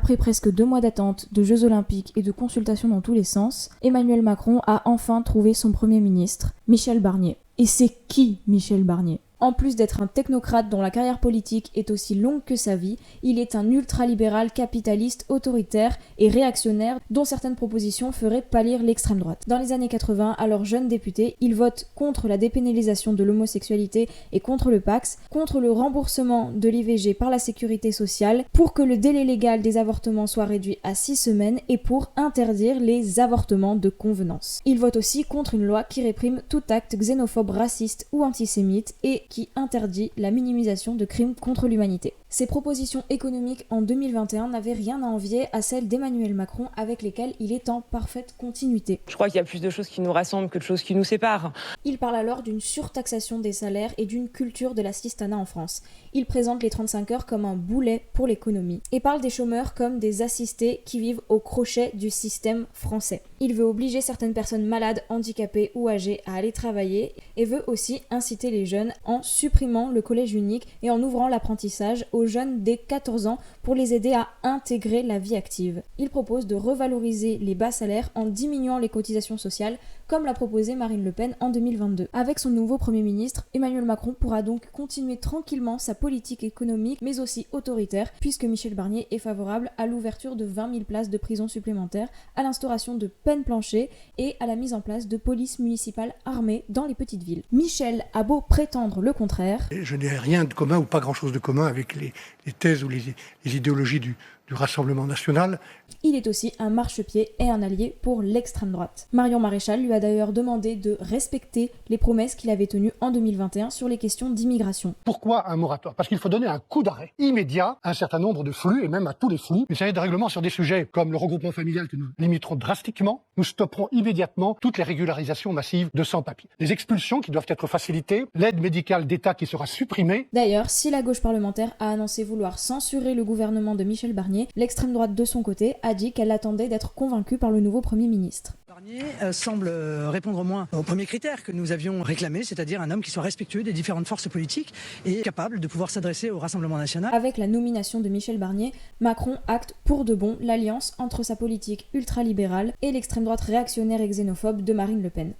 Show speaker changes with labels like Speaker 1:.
Speaker 1: Après presque 2 mois d'attente, de Jeux Olympiques et de consultations dans tous les sens, Emmanuel Macron a enfin trouvé son Premier ministre, Michel Barnier. Et c'est qui Michel Barnier ? En plus d'être un technocrate dont la carrière politique est aussi longue que sa vie, il est un ultralibéral capitaliste autoritaire et réactionnaire dont certaines propositions feraient pâlir l'extrême droite. Dans les années 80, alors jeune député, il vote contre la dépénalisation de l'homosexualité et contre le Pacs, contre le remboursement de l'IVG par la sécurité sociale, pour que le délai légal des avortements soit réduit à 6 semaines et pour interdire les avortements de convenance. Il vote aussi contre une loi qui réprime tout acte xénophobe, raciste ou antisémite et qui interdit la minimisation de crimes contre l'humanité. Ses propositions économiques en 2021 n'avaient rien à envier à celles d'Emmanuel Macron avec lesquelles il est en parfaite continuité.
Speaker 2: Je crois qu'il y a plus de choses qui nous rassemblent que de choses qui nous séparent.
Speaker 1: Il parle alors d'une surtaxation des salaires et d'une culture de l'assistanat en France. Il présente les 35 heures comme un boulet pour l'économie et parle des chômeurs comme des assistés qui vivent au crochet du système français. Il veut obliger certaines personnes malades, handicapées ou âgées à aller travailler et veut aussi inciter les jeunes en supprimant le collège unique et en ouvrant l'apprentissage aux jeunes dès 14 ans pour les aider à intégrer la vie active. Il propose de revaloriser les bas salaires en diminuant les cotisations sociales, comme l'a proposé Marine Le Pen en 2022. Avec son nouveau Premier ministre, Emmanuel Macron pourra donc continuer tranquillement sa politique économique, mais aussi autoritaire, puisque Michel Barnier est favorable à l'ouverture de 20 000 places de prison supplémentaires, à l'instauration de peines planchers et à la mise en place de polices municipales armées dans les petites villes. Michel a beau prétendre le contraire.
Speaker 3: Je n'ai rien de commun ou pas grand-chose de commun avec les thèses ou les idéologies du Rassemblement national.
Speaker 1: Il est aussi un marchepied et un allié pour l'extrême droite. Marion Maréchal lui a d'ailleurs demandé de respecter les promesses qu'il avait tenues en 2021 sur les questions d'immigration.
Speaker 3: Pourquoi un moratoire ? Parce qu'il faut donner un coup d'arrêt immédiat à un certain nombre de flux et même à tous les flux. Une série de règlements sur des sujets comme le regroupement familial que nous limiterons drastiquement. Nous stopperons immédiatement toutes les régularisations massives de sans-papiers. Les expulsions qui doivent être facilitées, l'aide médicale d'État qui sera supprimée.
Speaker 1: D'ailleurs, si la gauche parlementaire a annoncé vouloir censurer le gouvernement de Michel Barnier, l'extrême droite de son côté a dit qu'elle attendait d'être convaincue par le nouveau Premier ministre.
Speaker 4: Barnier semble répondre au moins au premier critère que nous avions réclamé, c'est-à-dire un homme qui soit respectueux des différentes forces politiques et capable de pouvoir s'adresser au Rassemblement national.
Speaker 1: Avec la nomination de Michel Barnier, Macron acte pour de bon l'alliance entre sa politique ultralibérale et l'extrême droite réactionnaire et xénophobe de Marine Le Pen.